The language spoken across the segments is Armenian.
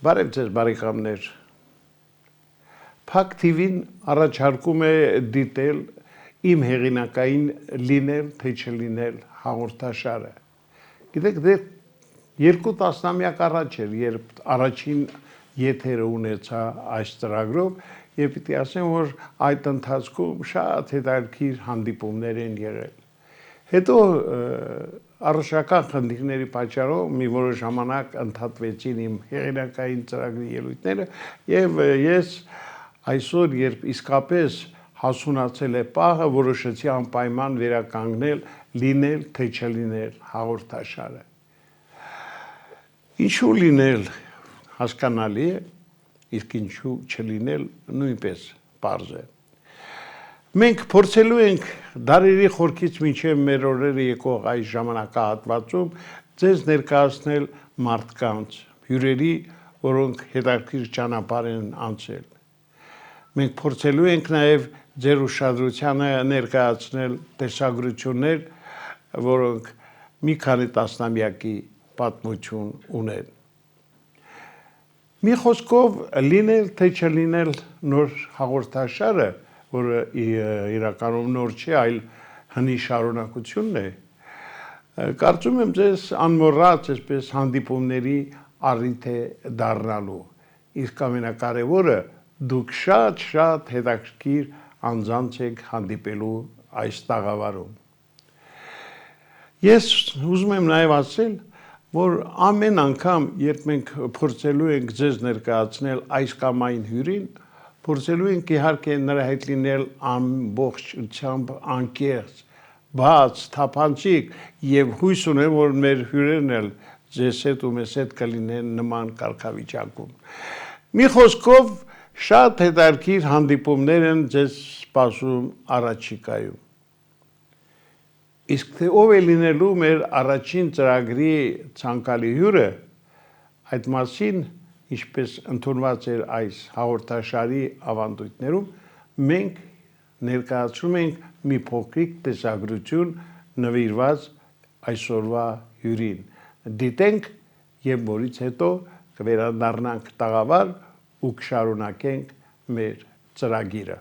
Բարև ձեզ բարեկամներ։ Փակ TV-ն առաջարկում է դիտել իմ հեղինակային լինել թե չլինել հաղորդաշարը։ Գիտեք, դեռ 2 տասնամյակ առաջ էր, երբ առաջին եթերը ունեցա այս ծրագրով, եւ պիտի ասեմ, որ այդ ընթացքում շատ հետաքրքիր հանդիպումներ են եղել։ Հետո առողջական խնդիրների պատճառով մի որոշ ժամանակ ընդհատվեցին իմ հեղինակային ծրագրի ելույթները եւ ես այսօր երբ իսկապես հասունացել է պահը, որոշեցի անպայման վերականգնել լինել թե չլինել հաղորդաշարը։ Ինչու լինել հասկանալի է, իսկ ինչու չլինել նույնպես պարզ է։ Մենք փորձելու ենք դարերի խորքից մինչև մեր օրերը եկող այս ժամանակահատվածում ձեզ ներկայացնել մարդկանց, հյուրերի, որոնք հետաքրքիր ճանապարհ են անցել։ Մենք փորձելու ենք նաև ձեր ուշադրությանը ներկայացնել տեսագրություններ, որոնք մի քանի տասնամյակի պատմություն ունեն։ Մի խոսքով լինել թե չլինել նոր հաղորդաշարը, որը իրականում նոր չէ, այլ հնի շարունակությունն է, կարծում եմ ձեզ անմոռաց այսպես հանդիպումների առիթ է դառնալու, իսկ ամենակարևորը դուք շատ հետաքրքիր անձանց եք հանդիպելու այս տաղավարում։ Ես ուզում եմ նաև ասել, որ ամեն անգամ, երբ մենք փորձելու ենք ձեզ ներկայացնել այս կամ այն հյուրին, փորձելու ենք իհարկե նրա հետ լինել ամբողջությամբ անկեղծ, բաց, թափանցիկ եւ հույս ունեմ, որ մեր հյուրերն էլ ձեզ հետ ու մեզ հետ կլինեն նման կարգավիճակում։ Մի խոսքով շատ հետաքրքիր հանդիպումներ են ձեզ սպասում առաջիկայում։ Իսկ թե ով է լինելու մեր առաջին ծրագրի ցանկալի հյուրը, այդ մասին, ինչպես ընդունված էր այս հաղորդաշարի ավանդույթներում, մենք ներկայացնում ենք մի փոքրիկ տեսագրություն նվիրված այսօրվա հյուրին։ Դիտենք եւ որից հետո կվերադառնանք տաղավար ու կշարունակենք մեր ծրագիրը։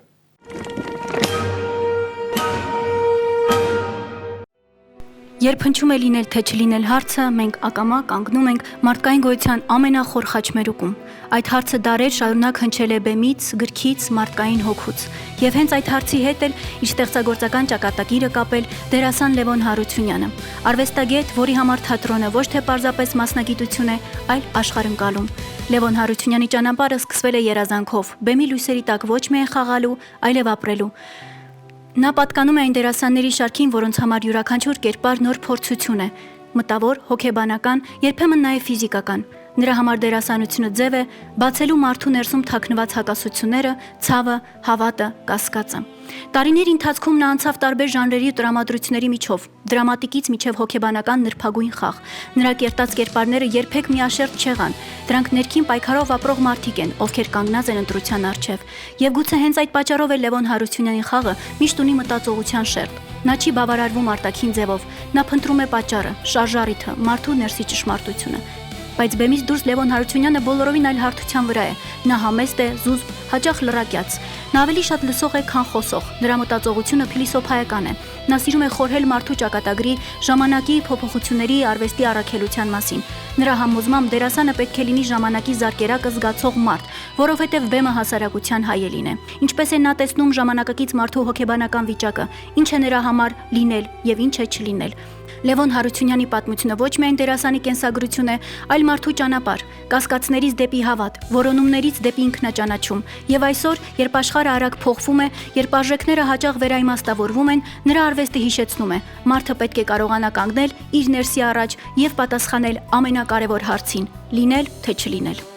Երբ հնչում է լինել թե չլինել հարցը, մենք ակամա կանգնում ենք մարդկային գոյության ամենախոր խաչմերուկում։ Այդ հարցը դարեր շարունակ հնչել է բեմից, գրքից, մարդկային հոգուց։ Եվ հենց այդ հարցի հետ էլ իր ստեղծագործական ճակատագիրը կապել դերասան Լևոն Հարությունյանը, արվեստագետ, որի համար թատրոնը ոչ թե պարզապես մասնագիտություն է, այլ աշխարհընկալում։ Լևոն Հարությունյանի ճանապարհը սկսվել է երազանքով, բեմի լույսերի տակ ոչ միայն խաղալու, այլև ապրելու։ Նա պատկանում է այն դերասանների շարքին, որոնց համար յուրաքանչյուր կերպար նոր փորձություն է, մտավոր, հոգեբանական, երբեմն նաև ֆիզիկական։ Նրա համար դերասանությունը ձև է բացելու մարդու ներսում թաքնված հակասությունները, ցավը, հավատը, կասկածը։ Տարիների ընթացքում նա անցավ տարբեր ժանրերի ու տրամադրությունների միջով, դրամատիկից մինչև հոգեբանական նրբագույն խաղ։ Նրա կերտած կերպարները երբեք միաշերտ չեղան։ Դրանք ներքին պայքարով ապրող մարդիկ են, ովքեր կանգնած են ընտրության առջև։ Եվ գուցե հենց այդ պատճառով է Լևոն Հարությունյանի խաղը միշտ ունի մտածողության շերտ։ Նա չի բավարարվում արտաքին ձևով, նա փնտրում է պատճառը, շարժառիթը, մարդու ներսի ճշմարտությունը։ Բայց բեմից դուրս Լևոն Հարությունյանը բոլորովին այլ հարթության վրա է։ Նա համեստ է, զուսպ, հաճախ լրակյաց։ Նա ավելի շատ լսող է, քան խոսող։ Նրա մտածողությունը փիլիսոփայական է։ Նա սիրում է խորհել մարդու ճակատագրի, ժամանակի փոփոխությունների, արվեստի առաքելության մասին։ Նրա համոզմամբ դերասանը պետք է լինի ժամանակի զարկերակը զգացող մարդ, որովհետև բեմը հասարակության հայելին է։ Ինչպես է նա տեսնում ժամանակակից մարդու հոգեբանական վիճակը, ինչ է նրա համար լինել եւ ինչ է չլինել։ Լևոն Հարությունյանի պատմությունը ոչ միայն դերասանի կենսագրություն է, այլ մարդու ճանապարհ, կասկածներից դեպի հավատ, որոնումներից դեպի ինքնաճանաչում։ Եվ այսօր, երբ աշխարհը արագ փոխվում է, երբ արժեքները հաճախ վերաիմաստավորվում են, նրա արվեստը հիշեցնում է. մարդը պետք է կարողանա կանգնել իր ներսի առաջ եւ պատասխանել ամենակարևոր հարցին՝ լինել թե չլինել։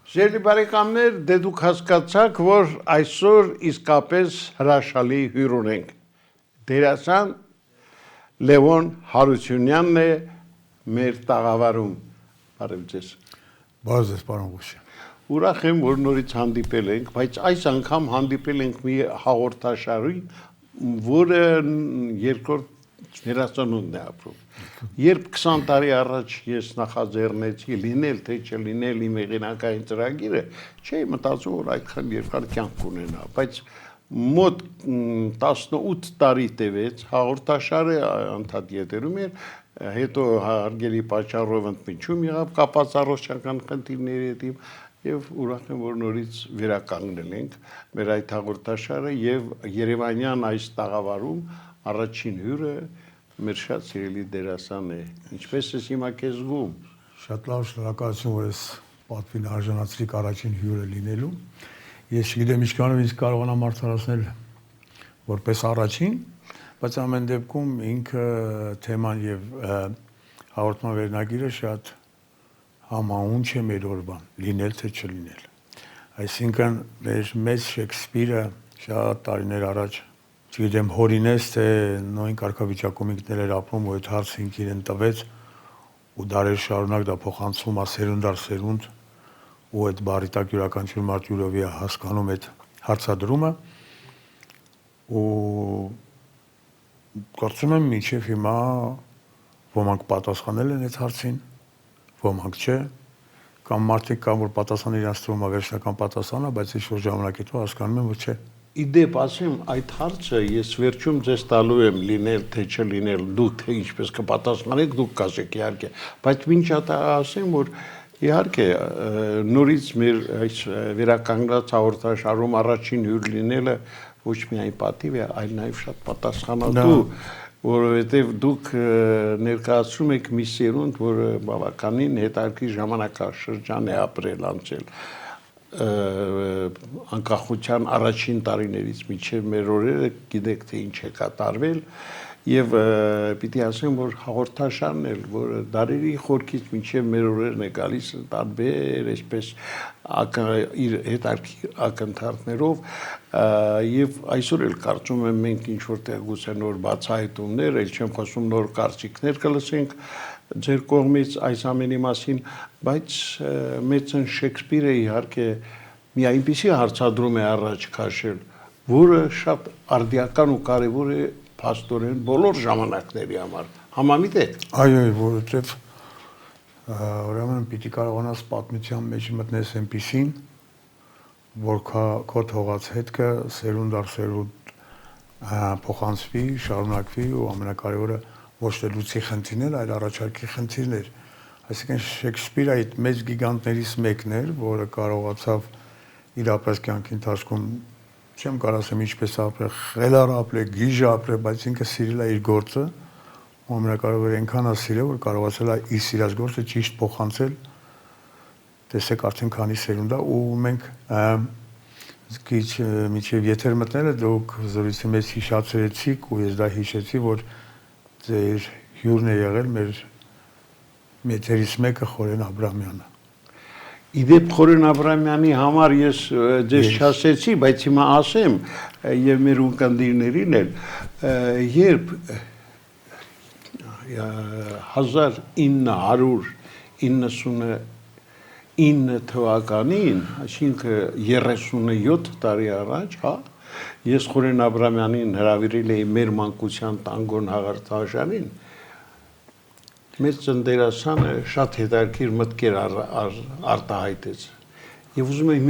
Սիրելի բարեկամներ, դե դուք հասկացաք, որ այսօր իսկապես հրաշալի հյուր ունենք։ Դերասան Լևոն Հարությունյանն է մեր տաղավարում։ Բարև ձեզ։ Բարև ձեզ, պարոն Ղուշյան։ Ուրախ եմ, որ նորից հանդիպել ենք, բայց այս անգամ հանդիպել ենք մի հաղորդաշարի, որը երկրորդ ներածանունն է ապրում։ Երբ 20 տարի առաջ ես նախաձեռնեցի լինել թե չլինել իմ հեղինակային ծրագիրը, չէի մտածում, որ այդքան երկար կյանք կունենա, բայց մոտ 18 տարի տևեց, հաղորդաշարը անդադ եթերում էր, հետո հարգելի պատճառով ընդմիջում եղավ կապած առողջական խնդիրների հետ եւ ուրախ եմ, որ նորից վերականգնել ենք մեր այդ հաղորդաշարը եւ Երևանյան այս տաղավարում առաջին հյուրը մեր շատ սիրելի դերասան է։ Ինչպես ես հիմա քեզ զգում։ Շատ լավ, շնորհակալություն, որ ես պատվին արժանացրիք առաջին հյուրը լինելու։ Ես չգիտեմ ինչքանով ինձ կարողանամ արդարացնել որպես առաջին, բայց ամեն դեպքում ինքը թեման եւ հաղորդման վերնագիրը շատ համահունչ է մեր օրվան, լինել թե չլինել։ Այսինքն մեր մեծ Շեքսպիրը շատ տարիներ առաջ, չգիտեմ հորինես թե նույն կարգավիճակում ինքն էր ապրում, ու այդ հարցը ինքին տվեց ու դարեր շարունակ դա փոխանցվում է սերունդ առ սերունդ, ու այդ բառի տակ յուրաքանչյուր մարդ յուրովի է հասկանում այդ հարցադրումը, ու կարծում եմ մինչև հիմա ոմանք պատասխանել են այդ հարցին, ոմանք չէ, կամ մարդիկ կան, որ պատասխանը իրանց թվում է վերջնական պատասխանը, բայց ինչ-որ ժամանակ հետո հասկանում եմ, որ չէ։ Իդեպ ասեմ, այդ հարցը ես վերջում ձեզ տալու եմ լինել թե չլինել, դուք թե ինչպես կպատասխանեք, դուք կասեք իհարկե, բայց մինչ դա ասեմ, որ իհարկե նորից մեր այս վերականգնած հաղորդաշարում առաջին հյուր լինելը ոչ միայն պատիվ է, այլ նաև շատ պատասխանատու, որովհետև դուք ներկայացնում եք մի սերունդ, որը բավականին հետաքրքիր ժամանակաշրջան է ապրել, անցել անկախության առաջին տարիներից մինչև մեր օրերը, գիտեք թե ինչ է կատարվել, եւ պիտի ասեմ, որ հաղորդաշարն էլ, որ դարերի խորքից մինչև մեր օրերն է գալիս տարբեր այսպես իր հետաքրքիր ակնթարթներով եւ այսօր էլ կարծում եմ մենք ինչ որտեղ գուցե նոր բացահայտումներ, ել չեմ խոսում նոր կարծիքներ կլսենք ձեր կողմից այս ամենի մասին, բայց մեծն Շեքսպիրը իհարկե մի այնպիսի հարցադրում է առաջ քաշել, որը շատ արդիական ու կարևոր է փաստորեն բոլոր ժամանակների համար, համամիտ եք։ Այո, որովհետև ուրեմն պիտի կարողանաս պատմության մեջ մտնես այնպիսին, որ քո թողած հետքը սերունդ առ սերունդ փոխանցվի, շարունակվի ու ամենակարևորը ոչ թե լուծի խնդիրներ, այլ առաջարկի խնդիրներ։ Այսինքն Շեքսպիրը այդ մեծ գիգանտներից մեկն էր, որը կարողացավ իր ապրած կյանքի ընթացքում չեմ կարող ասեմ ինչպես ապրել, խելառ ապրել, գիժ ապրել, բայց ինքը սիրել է իր գործը, ու ամենակարևորը այնքան է սիրել, որ կարողացել է իր սիրած գործը ճիշտ փոխանցել, տեսեք արդեն քանի սերունդ է, ու մենք քիչ միջև եթեր մտնելը դուք զրույցի մեջ հիշացրեցիք, ու ես դա հիշեցի, որ ձեր հյուրն է եղել մեր մեծերից մեկը Խորեն Աբրամյանը։ Իդեպ Խորեն Աբրամյանի համար ես ձեզ չասեցի, բայց հիմա ասեմ եւ մեր ունկնդիրներին էլ, երբ 1999 թվականին, այսինքն 37 տարի առաջ, հա, ես Խորեն Աբրամյանին հրավիրել էի մեր մանկության տանգոն հաղորդաշարին, մեծ դերասանը շատ հետաքրքիր մտքեր արտահայտեց։ Եվ ուզում եմ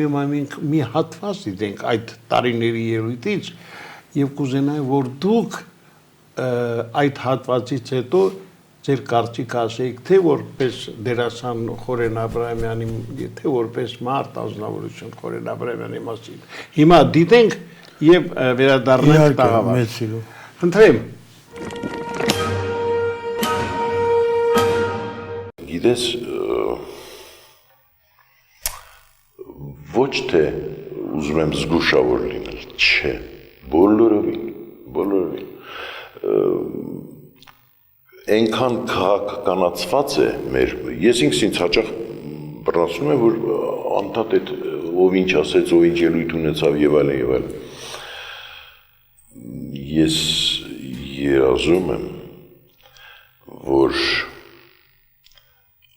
մի հատված դիտենք այդ տարիների ելույթից եւ կուզենայի, որ դուք այդ հատվածից հետո ձեր կարծիքը ասեիք, թե որպես դերասան Խորեն Աբրամյանի, թե որպես մարդ ազնվորություն Խորեն Աբրամյանի մասին։ Հիմա դիտենք եւ վերադառնանք տաղավար։ Խնդրեմ։ Գիտես, ոչ թե ուզում եմ զգուշավոր լինել, չէ, բոլորովին, այնքան քաղաքականացված է մեր, ես ինձ հաճախ բռնացնում եմ, որ անդադ այդ ով ինչ ասեց, ով ինչ ելույթ ունեցավ եւ այլն, ես երազում եմ, որ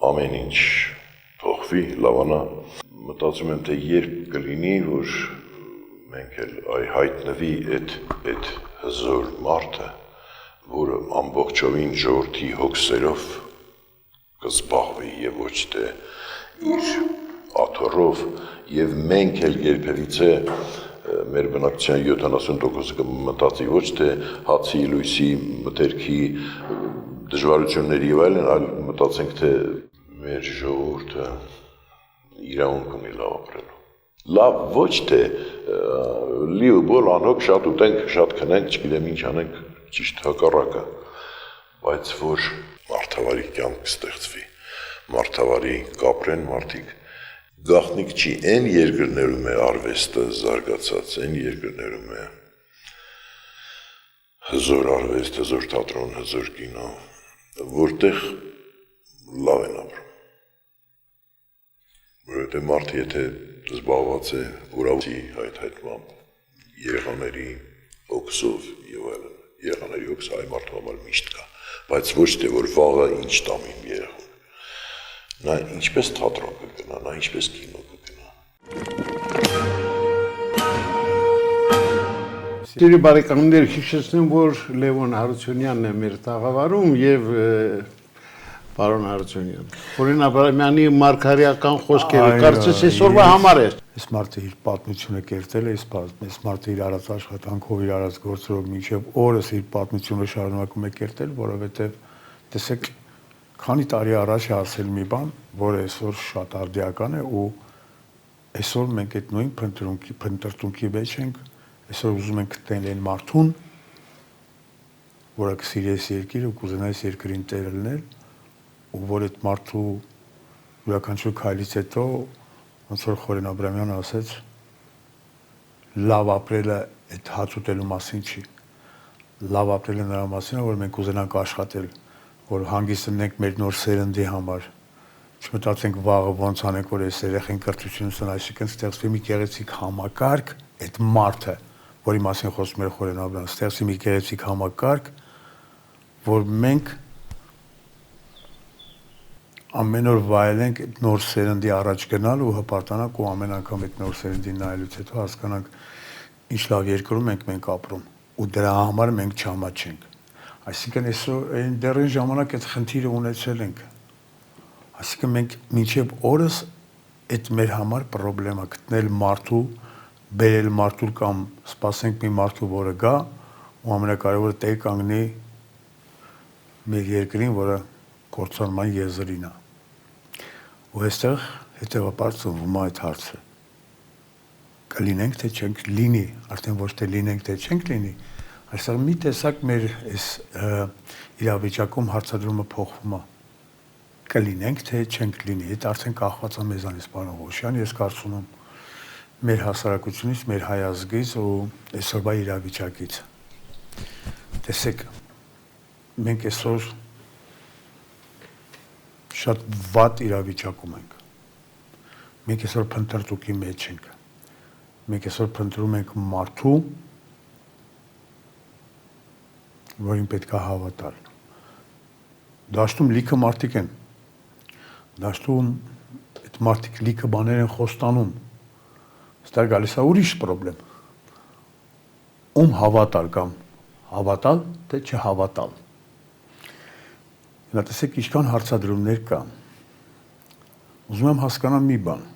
ամեն ինչ փոխվի, լավանա, մտածում եմ, թե երբ կլինի, որ մենք էլ հայտնվի այդ հզոր մարդը, որը ամբողջովին ժողովրդի հոգսերով կզբաղվի եւ ոչ թե իր աթոռով եւ մենք էլ երբևիցե մեր բնակչության 70%-ը կմտածի ոչ թե հացի, լույսի, մթերքի դժվարությունների եւ այլ մտածենք թե մեր ժողովուրդը իրավունք ունի լավ ապրելու։ Լավ ոչ թե լիուբոլ անհոգ շատ ուտենք, շատ քնենք, չգիտեմ ինչ անենք, ճիշտ հակառակը, բայց որ մարդավարի կյանք ստեղծվի, մարդավարի կապրեն մարդիկ, գաղտնիք չի, այն երկրներում է արվեստը զարգացած, այն երկրներում է հզոր արվեստ, հզոր թատրոն, հզոր կինո, որտեղ լավ են ապրում։ Որովհետև մարդը եթե զբաղված է ուրավի հայթայթմամբ, երեխաների օգսով եւ այլն, երեխաների օգսը այ մարդու համար միշտ կա, բայց ոչ թե որ վաղը ինչ տամ իմ երեխան։ Նա ինչպես թատրոն կգնա, նա ինչպես կինո կգնա։ Սիրելի բարեկամներ, հիշեցնեմ, որ Լևոն Հարությունյանն է մեր տաղավարում եւ պարոն Հարությունյան, Խորին Աբրահամյանի մարգարեական խոսքերը կարծես այսօրվա համար է։ Այս մարդը իր պատմությունը կերտել է, այս մարդը իր արած աշխատանքով, իր արած գործերով մինչև օրս իր պատմությունը շարունակում է կերտել, որովհետև տեսեք քանի տարի առաջ է ասել մի բան, որը այսօր շատ արդիական է ու այսօր մենք այդ նույն փնտրտունքի մեջ ենք, այսօր ուզում ենք գտնել այն մարդուն, որը կսիրի այս երկիրը ու կուզենա այս երկրին տեր լինել, ու որ այդ մարդու յուրաքանչյուր քայլից հետո ոնց որ Խորին Աբրահամյանը ասեց, լավ ապրելը այդ հաց ուտելու մասին չի, լավ ապրելը նրա մասին է, որ մենք ուզենանք աշխատել, որ հանգիստ լինենք մեր նոր սերնդի համար, չմտածենք վաղը ոնց անենք, որ այս երեխային կրթությունն այսինքն ստեղծվի մի գեղեցիկ համակարգ, այդ մարդը, որի մասին խոսում էր Խորին Աբրահամյանը, ստեղծվի մի գեղեցիկ համակարգ, որ մենք ամեն օր վայելենք այդ նոր սերնդի առաջ գնալ ու հպարտանանք ու ամեն անգամ այդ նոր սերնդին նայելուց հետո հասկանանք ինչ լավ երկրում ենք ապրում ու դրա համար մենք չամաչենք։ Այսինքն այսօր այն դեռին ժամանակ այդ խնդիրը ունեցել ենք։ Այսինքն մենք մինչև օրս այդ մեր համար խնդրեմ է գտնել մարդու, բերել մարդու կամ սպասենք մի մարդու, որը գա ու ամենակարևորը տեղ կանգնի մեր երկրին, որը կործանման եզրին է։ Ու այստեղ հետևաբար ծնվում է այդ հարցը։ Կլինենք թե չենք լինի, արդեն ոչ թե լինենք թե չենք լինի, այստեղ մի տեսակ մեր այս իրավիճակում հարցադրումը փոխվում է։ Կլինենք թե չենք լինի, այդ արդեն կախված է մեզանից, պարոն Ղուշյան, ես կարծում եմ մեր հասարակությունից, մեր հայ ազգից ու այսօրվա իրավիճակից։ Տեսեք, մենք այսօր շատ վատ իրավիճակում ենք։ Մենք այսօր փնտրտուքի մեջ ենք։ Մենք այսօր փնտրում ենք մարդու, որին պետք է հավատալ։ Դաշտում լիքը մարդիկ են։ Դաշտում այդ մարդիկ լիքը բաներ են խոստանում։ Ստեղ գալիս է ուրիշ խնդրեմ։ Ում հավատալ կամ հավատալ, թե չհավատալ։ Նա տեսեք ինչքան հարցադրումներ կա։ Ուզում եմ հասկանալ մի բան։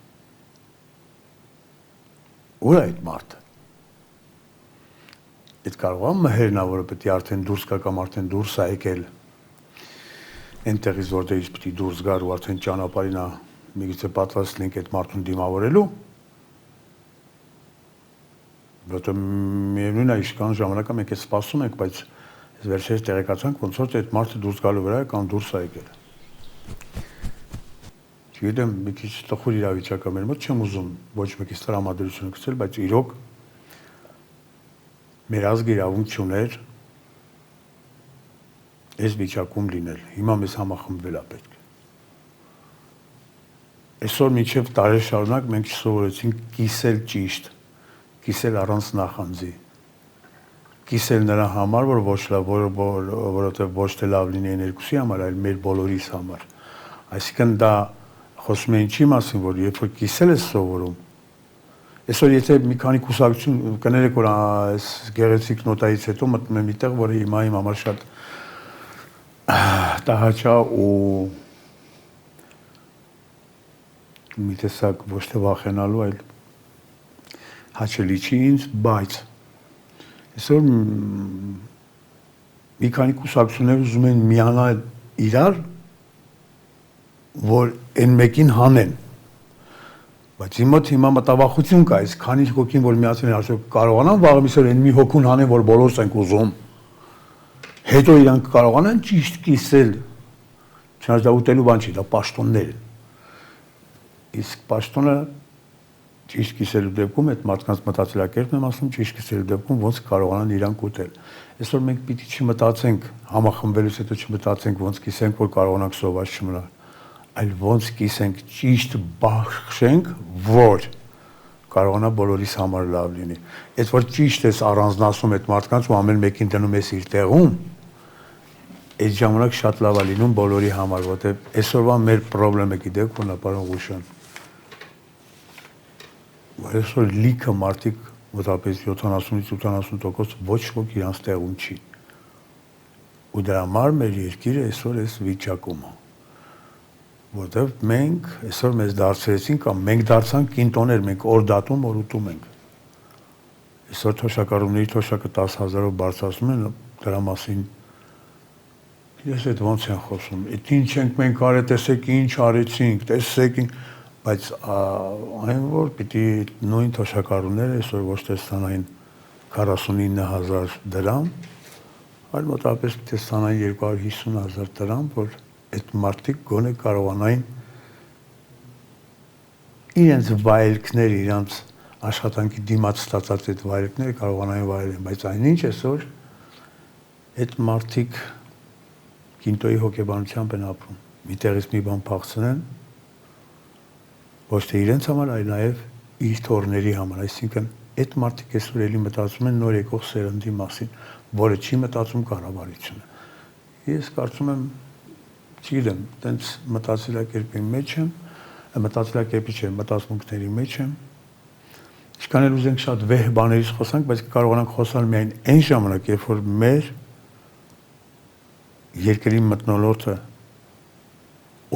Ուր է այդ մարդը։ Այդ կարող է մհերնա, որը պետք է արդեն դուրս գա կամ արդեն դուրս է եկել։ Այնտեղից որտեղից պետք է դուրս գար ու արդեն ճանապարհին է միգուցե պատրաստ լինենք այդ մարդուն դիմավորելու։ Որտեղ միևնույն է ինչքան ժամանակ մենք է սպասում ենք, բայց այս վերջերս տեղեկացանք, ոնց որ այդ մարդը դուրս գալու վրա է կամ դուրս է եկել։ Չգիտեմ, մի քիչ տխուր իրավիճակ է մեր մոտ, չեմ ուզում ոչ մեկից տրամադրություն գցել, բայց իրոք մեր ազգը իրավունք չուներ այս վիճակում լինել։ Հիմա մեզ համախմբվել է պետք։ Այսօր մինչև տարի շարունակ մենք չսովորեցինք կիսել ճիշտ, կիսել առանց նախանձի։ Կիսել նրա համար, որ ոչ լավ, որովհետև ոչ թե լավ լինի երկուսի համար, այլ մեր բոլորիս համար։ Այսինքն դա խոսում է ինչի մասին, որ երբ որ կիսել ես սովորում, Այսօր եթե մի քանի կուսակցություն կներեք, որ այս գեղեցիկ նոտայից հետո մտնում եմ միտեղ, որը հիմա իմ համար շատ տահաճա ու մի տեսակ ոչ թե վախենալու, այլ հաճելի չի ինձ, բայց այսօր մի քանի կուսակցություններ ուզում են միանալ իրար, որ այն մեկին հանեն։ Բայց իմ մոտ հիմա մտավախություն կա, այս քանի հոգին, որ միացել են, ասում կարողանան վաղը միսօր այն մի հոգուն հանեն, որ բոլորս ենք ուզում։ Հետո իրանք կարողանան ճիշտ կիսել։ Չնայած դա ուտելու բան չի, դա պաշտոններ են։ Իսկ պաշտոնը ճիշտ կիսելու դեպքում այդ մարդկանց մտածելակերպն եմ ասում, ճիշտ կիսելու դեպքում ոնց կարողանան իրանք ուտել։ Այսօր մենք պիտի չմտածենք, համախմբելուց հետո չմտածենք ոնց կիսենք, որ կարողանանք սոված չմնալ, այլ ոնց կիսենք ճիշտ բախշենք, որ կարողանա բոլորիս համար լավ լինի։ Այդ որ ճիշտ ես առանձնացում այդ մարդկանց ու ամեն մեկին դնում ես իր տեղում, այդ ժամանակ շատ լավ է լինում բոլորի համար, որտեղ այսօրվա մեր խնդրը գիտեք, որ նա պարոն Ղուշյան, այսօր լիքը մարդիկ մոտավորապես 70-ից 80% ոչ ոք իրանց տեղում չի։ Ու դրա համար մեր երկիրը այսօր այս վիճակում է։ Որտեղ մենք այսօր մեզ դարձրեցին կամ մենք դարձանք կինտոներ, մենք օր դատում, օր ուտում ենք։ Այսօր թոշակառուների թոշակը 10,000-ով բարձրացնում են, դրա մասին ես այդ ոնց են խոսում։ Այդ ինչ ենք մենք արել, տեսեք ինչ արեցինք, տեսեք, բայց այն որ պիտի նույն թոշակառուները այսօր ոչ թե ստանային 49,000 դրամ, այլ մոտավորապես պիտի ստանային 250,000 դրամ, որ այդ մարդիկ գոնե կարողանային իրենց վայելքները, իրենց աշխատանքի դիմաց ստացած այդ վայելքները կարողանային վայելեն, բայց այնինչ այսօր այդ մարդիկ կինտոյի հոգեբանությամբ են ապրում։ Մի տեղից մի բան փախցնեն, ոչ թե իրենց համար, այլ նաև իր թորների համար, այսինքն այդ մարդիկ այսօր էլի մտածում են նոր եկող սերնդի մասին, որը չի մտածում կառավարությունը։ Ես կարծում եմ չգիտեմ, տենց մտածելակերպի մեջ եմ, մտածելակերպի չէ, մտածմունքների մեջ եմ։ Ինչքան էլ ուզենք շատ վեհ բաներից խոսանք, բայց կարողանանք խոսալ միայն այն ժամանակ, երբ որ մեր երկրի մթնոլորտը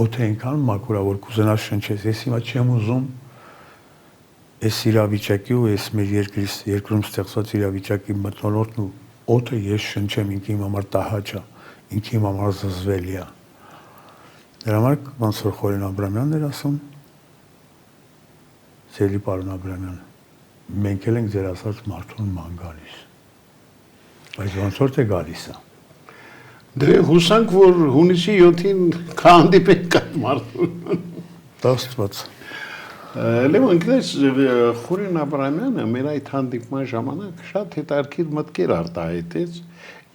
օդը այնքան մաքուր է, որ կուզենաս շնչես։ Ես հիմա չեմ ուզում այս իրավիճակի ու այս մեր երկրում ստեղծված իրավիճակի մթնոլորտն ու օդը ես շնչեմ, ինքը իմ համար տահաճ է, ինքը իմ համար զզվելի է։ Դրա համար ոնց որ Խորեն Աբրամյանն էր ասում, Սելի պարոն Աբրամյան, մենք էլ ենք ձեր ասած մարդուն ման գալիս, բայց ոնց որ թե գալիս է։ Դե հուսանք, որ հունիսի 7-ին կհանդիպենք այդ մարդուն։ Աստված։ Լևոն, գիտես, Խորեն Աբրամյանը մեր այդ հանդիպման ժամանակ շատ հետաքրքիր մտքեր արտահայտեց։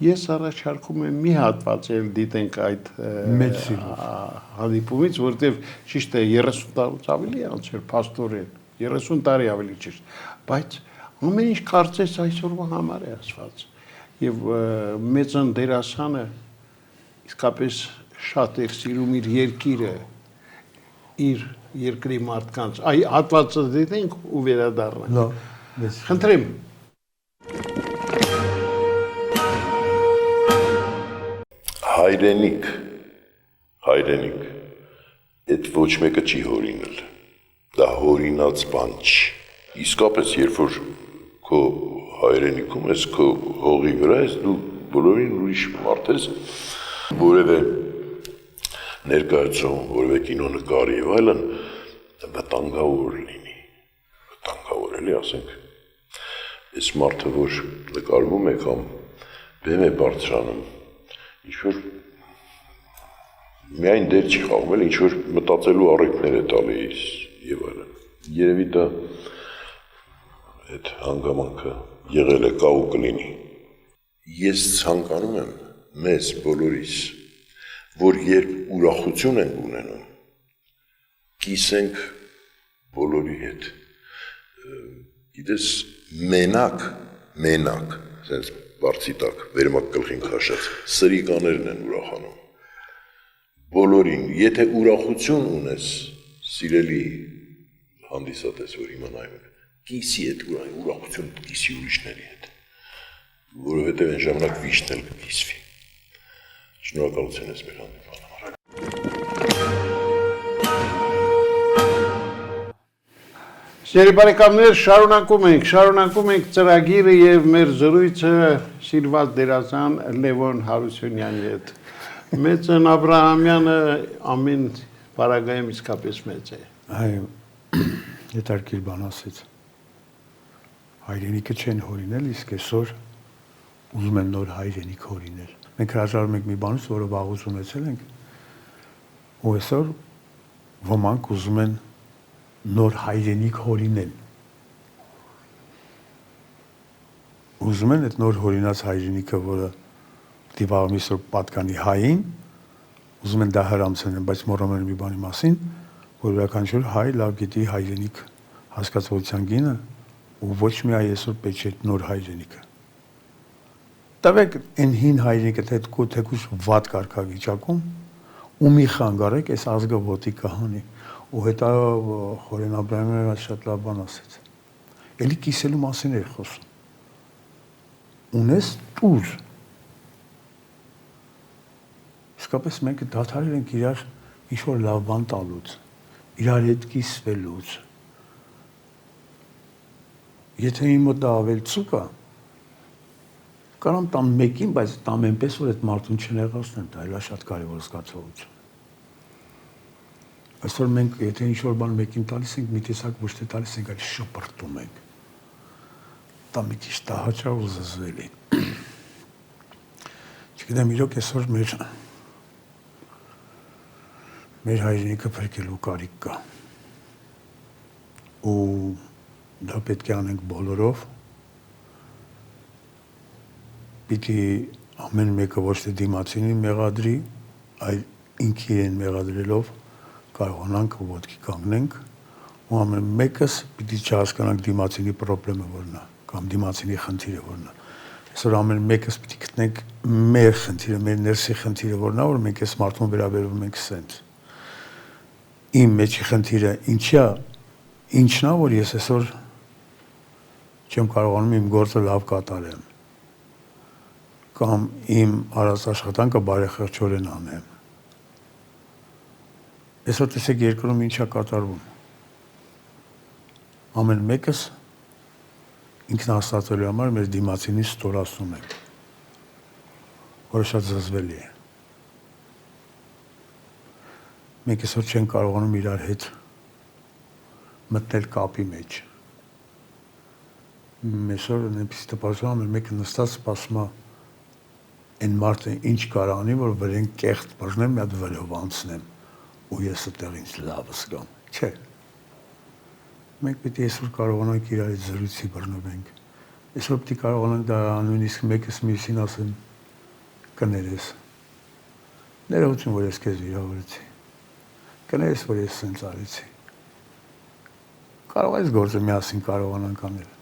Ես առաջարկում եմ մի հատված էլ դիտենք այդ հանդիպումից, որտեղ ճիշտ է 30 տարուց ավելի անցել փաստորեն, 30 տարի ավելի ճիշտ, բայց ամեն ինչ կարծես այսօրվա համար է ասված։ Եվ մեծն դերասանը իսկապես շատ է սիրում իր երկիրը, իր երկրի մարդկանց։ Այ հատվածը դիտենք ու վերադառնանք։ Լավ, խնդրեմ։ Հայրենիք, այդ ոչ մեկը չի հորինել, դա հորինած բան չի, իսկապես երբ որ քո հայրենիքում ես, քո հողի վրա ես, դու բոլորին ուրիշ մարդ ես, որևէ ներկայացում, որևէ կինո նկարի և այլն, վտանգավոր լինի, վտանգավոր էլի ասենք, այս մարդը, որ նկարվում է կամ բեմ է բարձրանում, ինչ-որ միայն դեր չի խաղում էլ, ինչ-որ մտածելու առիթներ է տալիս և այլն։ Երևի դա այդ հանգամանքը եղել է կա ու կլինի։ Ես ցանկանում եմ մեզ բոլորիս, որ երբ ուրախություն ենք ունենում, կիսենք բոլորի հետ։ Գիտես, մենակ, սենց բարձի տակ, վերմակ գլխին քաշած, սրիկաներն են ուրախանում։ Բոլորին, եթե ուրախություն ունես, սիրելի հանդիսատես, որ հիմա նայում եք, կիսի հետ ուրախություն կիսի ուրիշների հետ, որովհետև այն ժամանակ վիշտն էլ կկիսվի։ Շնորհակալություն ես մեր հանդիպման համար։ Սիրելի բարեկամներ, շարունակում ենք ծրագիրը եւ մեր զրույցը սիրված դերասան Լևոն Հարությունյանի հետ։ Մեծն Աբրահամյանը ամեն բարագայում իսկապես մեծ է։ Այո, հետարքիր բան ասեց։ Հայրենիքը չեն հորինել, իսկ այսօր ուզում են նոր հայրենիք հորինել։ Մենք հրաժարվում ենք մի բանից, որը վաղուց ունեցել ենք, ու այսօր ոմանք ուզում են նոր հայրենիք հորինել։ Ուզում են այդ նոր հորինած հայրենիքը, որը դիվաղ միսոր պատկանի հային, ուզում են դա հրամցնեն, բայց մոռանում են մի բանի մասին, որ յուրաքանչյուր հայ լավ գիտի հայրենիք հասկացողության գինը, ու ոչ մի այ այսօր պետք չէ նոր հայրենիքը։ Տվեք այն հին հայրենիքը թեկուզ վատ կարգավիճակում, ու մի խանգարեք այս ազգը ոտի կհանի։ Ու հետո Խորեն Աբրահամյանը շատ լավ բան ասեց։ Էլի կիսելու մասին էր խոսում։ Ունես տուր։ Իսկապես մենք դադարել ենք իրար ինչ-որ լավ բան տալուց, իրար հետ կիսվելուց։ Եթե իմ մոտ դա ավել ցուկ է, կարամ տամ մեկին, բայց տամ այնպես, որ այդ մարդուն չնեղացնեմ, դա էլ է շատ կարևոր զգացողություն։ Այսօր մենք, եթե ինչ-որ բան մեկին տալիս ենք, մի տեսակ ոչ թե տալիս ենք, այլ շպրտում ենք։ Դա մի քիչ տահաճա ու զզվելի։ Չգիտեմ, իրոք այսօր մեր հայրենիքը փրկելու կարիք կա։ Ու դա պետք է անենք բոլորով։ Պիտի ամեն մեկը ոչ թե դիմացինին մեղադրի, այլ ինքի իրեն մեղադրելով կարողանանք ոտքի կանգնենք, ու ամեն մեկս պիտի չհասկանանք դիմացինի պրոբլեմը որն է, կամ դիմացինի խնդիրը որն է։ Այսօր ամեն մեկս պիտի գտնենք մեր խնդիրը, մեր ներսի խնդիրը որն է, որ մենք այս մարդուն վերաբերվում ենք սենց։ Իմ մեջի խնդիրը ինչն է, որ ես այսօր չեմ կարողանում իմ գործը լավ կատարեմ, կամ իմ արած աշխատանքը բարեխղճորեն անեմ։ Այսօր տեսեք երկրում ինչ է կատարվում։ Ամեն մեկս ինքնահաստատվելու համար մեր դիմացինին ստորացնում ենք, որը շատ զզվելի է։ Մենք այսօր չենք կարողանում իրար հետ մտնել կապի մեջ։ Այսօր այնպես տպավորում ամեն մեկը նստած սպասում է այն մարդը ինչ կարող անի, որ վրեն կեղտ բռնեմ, մի հատ վրով անցնեմ, ու ես այդտեղ ինձ լավ զգամ։ Չէ։ Մենք պետք է այսօր կարողանանք իրար հետ զրույցի բռնվենք։ Այսօր պետք է կարողանանք դա նույնիսկ մեկս մյուսին ասեն կներես։ Ներողություն, որ ես քեզ վիրավորեցի։ Կներես, որ ես սենց արեցի։ Կարող այս գործը միասին կարողանանք անել։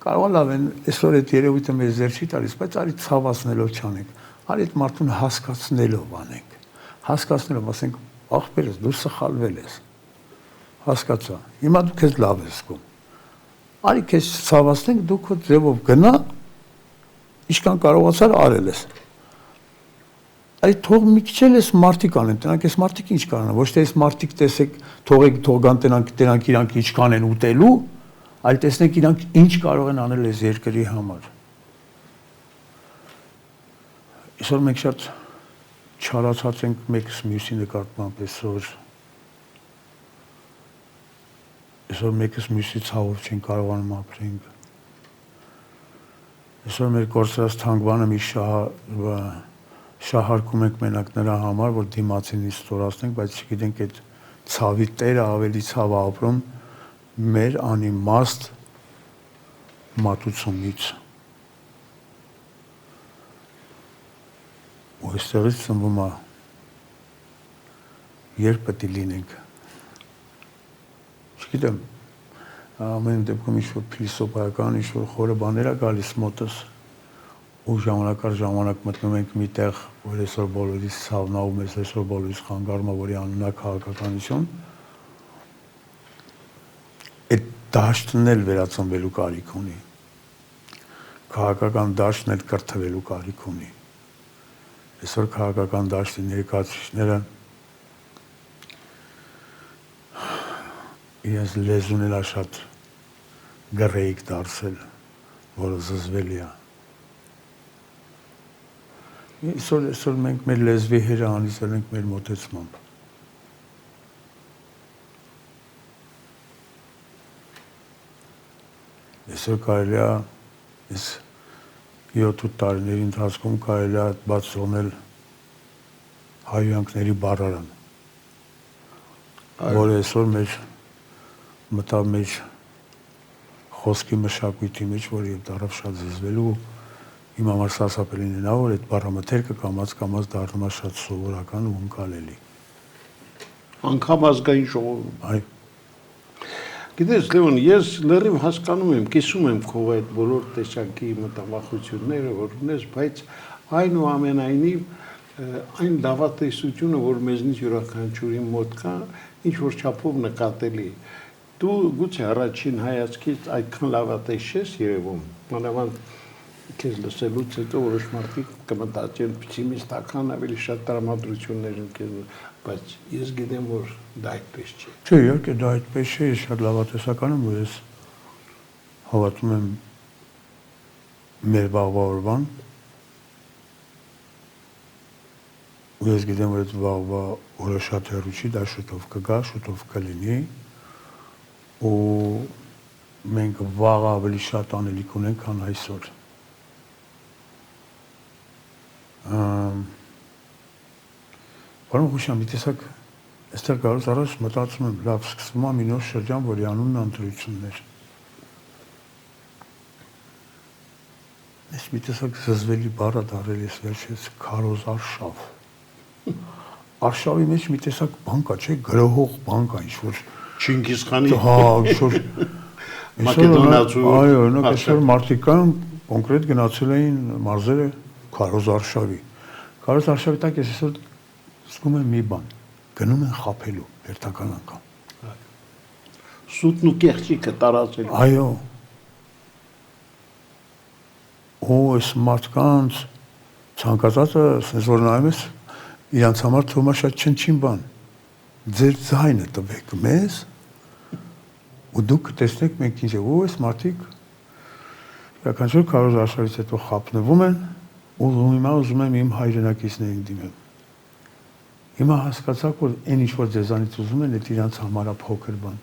Կարող լավ են, այսօր այդ երևույթը մեզ ձեր չի տալիս, բայց արի ցավացնելով չանենք, արի այդ մարդուն հասկացնելով անենք։ Հասկացնելով, ասենք, ախպերս, դու սխալվել ես։ Հասկացա։ Հիմա դու քեզ լավ ես զգում։ Արի քեզ ցավացնենք, դու քո ձևով գնա, ինչքան կարողացար արել ես։ Այ թող մի քիչ էլ էս մարդիկ անեն, տենանք էս մարդիկ ինչ կարան, ոչ թե էս մարդիկ տեսեք, թողեք թողան տենանք իրանք ինչքան են ուտելու, այլ տեսնենք իրանք ինչ կարող են անել էս երկրի համար։ Այսօր մենք շատ չարացած ենք մեկս մյուսի նկատմամբ այսօր մեկս մյուսի ցավով չենք կարողանում ապրենք։ Այսօր մեր կորցրած թանկվանը մի շահարկում ենք մենակ նրա համար, որ դիմացինից ստորացնենք, բայց չգիտենք այդ ցավի տերը ավելի ցավ ապրում մեր անիմաստ մատուցումից։ Ու այստեղից ծնվում է երբ պետք է լինենք։ Չգիտեմ, ամեն դեպքում ինչ-որ փիլիսոփայական, ինչ-որ խորը բաներ է գալիս մոտս, ու ժամանակ առ ժամանակ մտնում ենք մի տեղ, որ այսօր բոլորիս ցավն է ու մեզ այսօր բոլորիս խանգարում է, որի անունն է քաղաքականություն։ Այդ դաշտն էլ վերածնվելու կարիք ունի։ Քաղաքական դաշտն էլ կրթվելու կարիք ունի։ Այսօր քաղաքական դաշտի ներկայացուցիչները իրենց լեզուն էլ շատ գրեիք դարձել, որը զզվելի է։ Այսօր մենք մեր լեզվի հերը անիծել ենք մեր մոտեցմամբ։ Այսօր կարելի է այս 7-8 տարիների ընթացքում կարելի է բաց թողնել հայհոյանքների բառարան, որը այսօր մտավ մեր խոսքի մշակույթի մեջ, որը դառավ շատ զզվելու, իմ համար սարսափելին է նա, որ այդ բառամթերքը կամաց դառնում է շատ սովորական ու ընկալելի։ Անգամ ազգային ժողովում։ Այո։ Գիտես, Լևոն, ես լրիվ հասկանում եմ, կիսում եմ քո այդ բոլոր տեսակի մտավախությունները, որ ունես, բայց այնուամենայնիվ այն լավատեսությունը, որ մեզնից յուրաքանչյուրի մոտ կա, ինչ որ չափով նկատելի։ Դու գուցե առաջին հայացքից այդքան լավատես չես երևում, մանավանդ քեզ լսելուց հետո որոշ մարդիկ կմտածեն պեսիմիստական ավելի շատ տրամադրություններ են քեզ, բայց ես գիտեմ, որ դա այդպես չէ։ Չէ, իհարկե դա այդպես չէ, ես շատ լավատեսական եմ, որ ես հավատում եմ մեր վաղվա օրվան, ու ես գիտեմ, որ այդ վաղվա օրը շատ հեռու չի, դա շուտով կգա, շուտով կլինի, ու մենք վաղը ավելի շատ անելիք ունենք, քան այսօր։ Որում խուշամ, մի տեսակ, այստեղ գալուց առաջ մտածում եմ, լավ, սկսվում է մի նոր շրջան, որի անունն ընտրություններ։ Ես մի տեսակ զզվելի բառը դարել ես վերջից քարոզ արշավ։ Արշավի մեջ մի տեսակ բան կա, չէ, գրողող բան կա, ինչ-որ Չինգիզ Խանի։ Հա, ինչ-որ Մակեդոնացու։ Այո, օրինակ այսօր մարդիկ կան, կոնկրետ գնացել էին մարզերը քարոզ արշավի։ Քարոզ արշավի տակ ես այսօր զգում եմ մի բան, գնում են խաբելու հերթական անգամ։ Սուտն ու կեղճիկը տարածել։ Այո։ Ու այս մարդկանց ցանկացածը, ասես որ նայում ես, իրանց համար թվում է շատ չնչին բան։ Ձեր ձայնը տվեք մեզ, ու դուք կտեսնեք մենք ինչ է, ու այս մարդիկ յուրաքանչյուր քարոզ արշավից հետո խաբնվում են, ու հիմա ուզում եմ իմ հայրենակիցներին դիմել։ Հիմա հասկացաք, որ այն ինչ որ ձեզանից ուզում են, այդ իրանց համար է փոքր բան։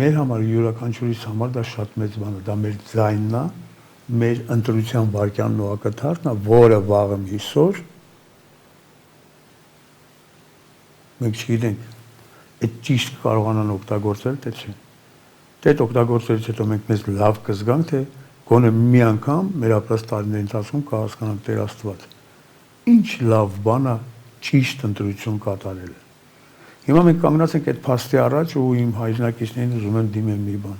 Մեր համար յուրաքանչյուրիս համար դա շատ մեծ բան է, դա մեր ձայնն է, մեր ընտրության վարքյանն ու ակնթարթն է, որը վաղը միսօր մենք չգիտենք, այդ ճիշտ կարողանան օգտագործել, թե չէ։ Դե այդ օգտագործելուց հետո մենք մեզ լավ կզգանք, թե գոնե մի անգամ մեր ապրած տարիների ընթացքում կհասկանանք Տեր Աստված։ Ինչ լավ բան է ճիշտ ընտրություն կատարելը։ Հիմա մենք կանգնած ենք այդ փաստի առաջ ու իմ հայրենակիցներին ուզում եմ դիմել մի բան։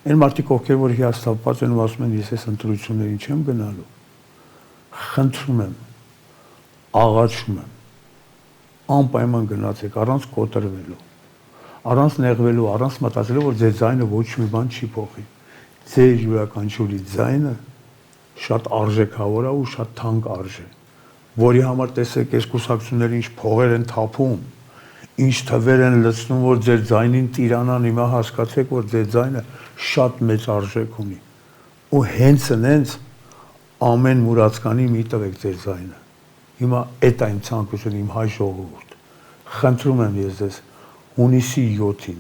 Այն մարդիկ, ովքեր որ հիասթափված են ու ասում են ես այս ընտրություններին չեմ գնալու, խնդրում եմ, աղաչում եմ, անպայման գնացեք առանց կոտրվելու, առանց նեղվելու, առանց մտածելու, որ ձեր ձայնը ոչ մի բան չի փոխի։ Ձեր յուրաքանչյուրի ձայնը շատ արժեքավոր է ու շատ թանկ արժե, որի համար տեսեք այս կուսակցությունները ինչ փողեր են թափում, ինչ թվեր են լցնում, որ ձեր ձայնին տիրանան, հիմա հասկացեք, որ ձեր ձայնը շատ մեծ արժեք ունի։ Ու հենց այնց ամեն մուրացկանի մի տվեք ձեր ձայնը։ Հիմա այդ այն ցանկությունը իմ հայ ժողովուրդ։ Խնդրում եմ ես ձեզ հունիսի 7-ին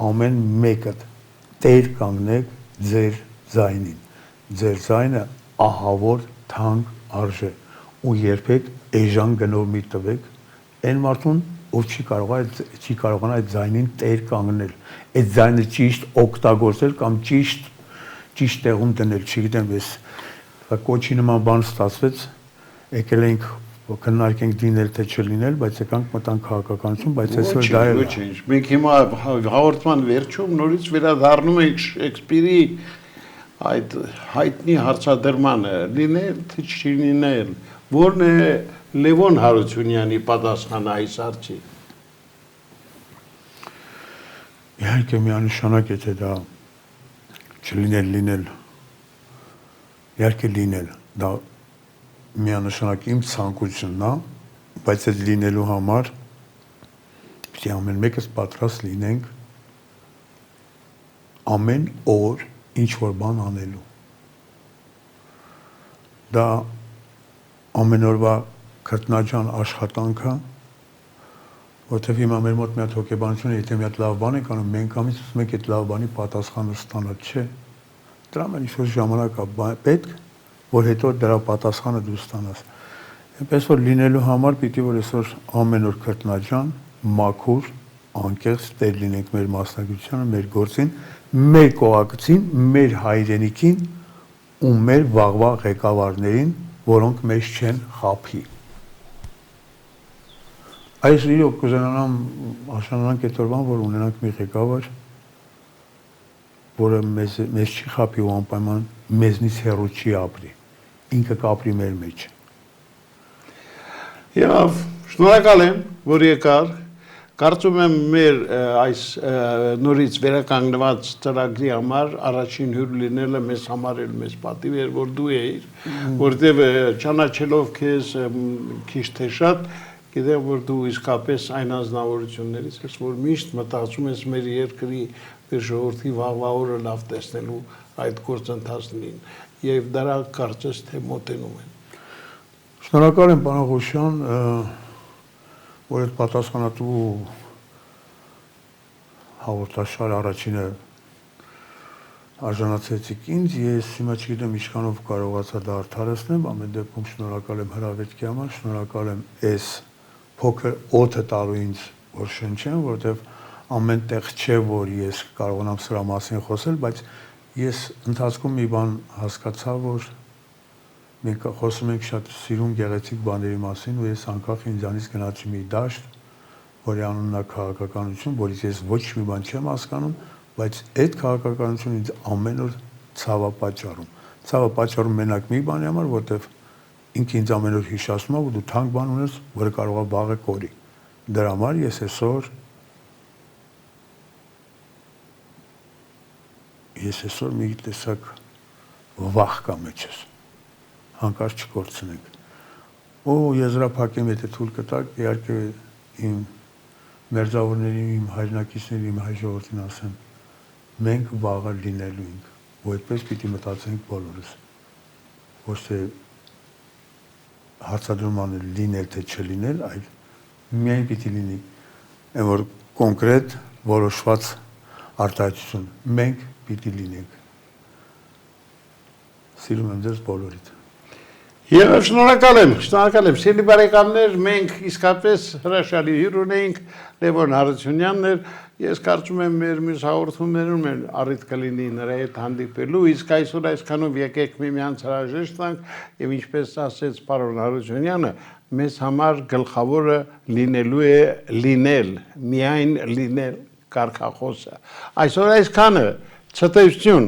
ամեն մեկը տեր կանգնեք ձեր ձայնին։ Ձեր ձայնը ահավոր թանկ արժե ու երբեք էժան գնով մի տվեք այն մարդուն, ով չի կարողանա այդ ձայնին տեր կանգնել, այդ ձայնը ճիշտ օգտագործել կամ ճիշտ տեղում դնել, չգիտեմ, ես կոչի նման բան ստացվեց, եկել ենք քննարկենք դինել թե չլինել, բայց եկանք մտանք քաղաքականություն, բայց այսօր դա է։ Մենք հիմա հաղորդման վերջում նորից վերադառնում ենք Շեքսպիրի այդ հայտնի հարցադրմանը, լինել թե չլինել, որն է Լևոն Հարությունյանի պատասխանը այս հարցի։ Իհարկե միանշանակ եթե դա չլինել, իհարկե լինել, դա միանշանակ իմ ցանկությունն է, բայց այդ լինելու համար պիտի ամեն մեկս պատրաստ լինենք ամեն օր ինչ որ բան անելու։ Դա ամեն օրվա քրտնաջան աշխատանքը, որտեղ հիմա մեր մոտ մի հատ հոգեբանություն է, եթե մի հատ լավ բան ենք անում, մենք ամից ուզում ենք այդ լավ բանի պատասխանը ստանալ, չէ։ Դրա համար ինչ-որ ժամանակ է պետք, որ հետո դրա պատասխանը դու ստանաս։ Այնպես որ լինելու համար պիտի որ այսօր ամեն օր քրտնաջան, մաքուր, անկեղծ տեր լինենք մեր մասնագիտությանը, մեր գործին, մեր կողակցին, մեր հայրենիքին ու մեր վաղվա ղեկավարներին, որոնք մեզ չեն խաբի։ Այս իրոք կուզենանամ աշնանանք այդ օրվան, որ ունենանք մի ղեկավար, որը մեզ չի խաբի ու անպայման մեզնից հեռու չի ապրի, ինքը կապրի մեր մեջ։ Եվ շնորհակալ եմ, որ եկար, կարծում եմ մեր այս նորից վերականգնված ծրագրի համար առաջին հյուր լինելը մեզ համար էլ մեզ պատիվ էր, որ դու էիր, որտեղ ճանաչելով քեզ քիչ թե շատ գիտեմ, որ դու իսկապես այն անձնավորություններից ես, որ միշտ մտածում ես մեր երկրի, մեր ժողովրդի վաղվա օրը լավ տեսնելու այդ գործընթացներին եւ դրա կարծես թե մոտենում են։ Շնորհակալ եմ, պարոն Ղուշյան, որ այդ պատասխանատու հաղորդաշար առաջինը արժանացեցիք ինձ, ես հիմա չգիտեմ ինչքանով կարողացա դա արդարացնեմ, ամեն դեպքում շնորհակալ եմ հրավերքի համար, շնորհակալ եմ այս փոքր օդը տալու ինձ, որ շնչեմ, որովհետև ամեն տեղ չէ, որ ես կարողանամ սրա մասին խոսել, բայց ես ընթացքում մի բան հասկացա, որ մենք խոսում ենք շատ սիրուն գեղեցիկ բաների մասին ու ես անկախ ինձանից գնացի մի դաշտ, որի անունն է քաղաքականություն, որից ես ոչ մի բան չեմ հասկանում, բայց այդ քաղաքականությունը ինձ ամեն օր ցավ է պատճառում։ Ցավ է պատճառում մենակ մի բանի համար, որտեղ ինքը ինձ ամեն օր հիշացնում է, որ դու թանկ բան ունես, որը կարող է վաղը կորի։ Դրա համար ես այսօր մի տեսակ վախ կա մեջս, հանկարծ չկորցնենք։ Ու եզրափակեմ, եթե թույլ կտաք, իհարկե իմ մերձավորներին, իմ հայրենակիցներին, իմ հայ ժողովրդին ասեմ, մենք վաղը լինելու ենք, ու այդպես պիտի մտածենք բոլորս, ոչ թե հարցադրում անել լինել թե չլինել, այլ միայն պիտի լինի, այն որ կոնկրետ որոշված արտահայտություն, մենք պիտի լինենք։ Սիրում եմ ձեզ բոլորիդ։ Եվ շնորհակալ եմ, սիրելի բարեկամներ, մենք իսկապես հրաշալի հյուր ունեինք, Լևոն Հարությունյանն էր, ես կարծում եմ մեր մյուս հաղորդումներում առիթ կլինի նրա հետ հանդիպելու, իսկ այսօր այսքանով եկեք միմյանց հրաժեշտ տանք եւ ինչպես ասեց պարոն Հարությունյանը, մեզ համար գլխավորը լինելու է լինել, միայն լինել կարգախոսը։ Այսօր այսքանը, ցտեսություն։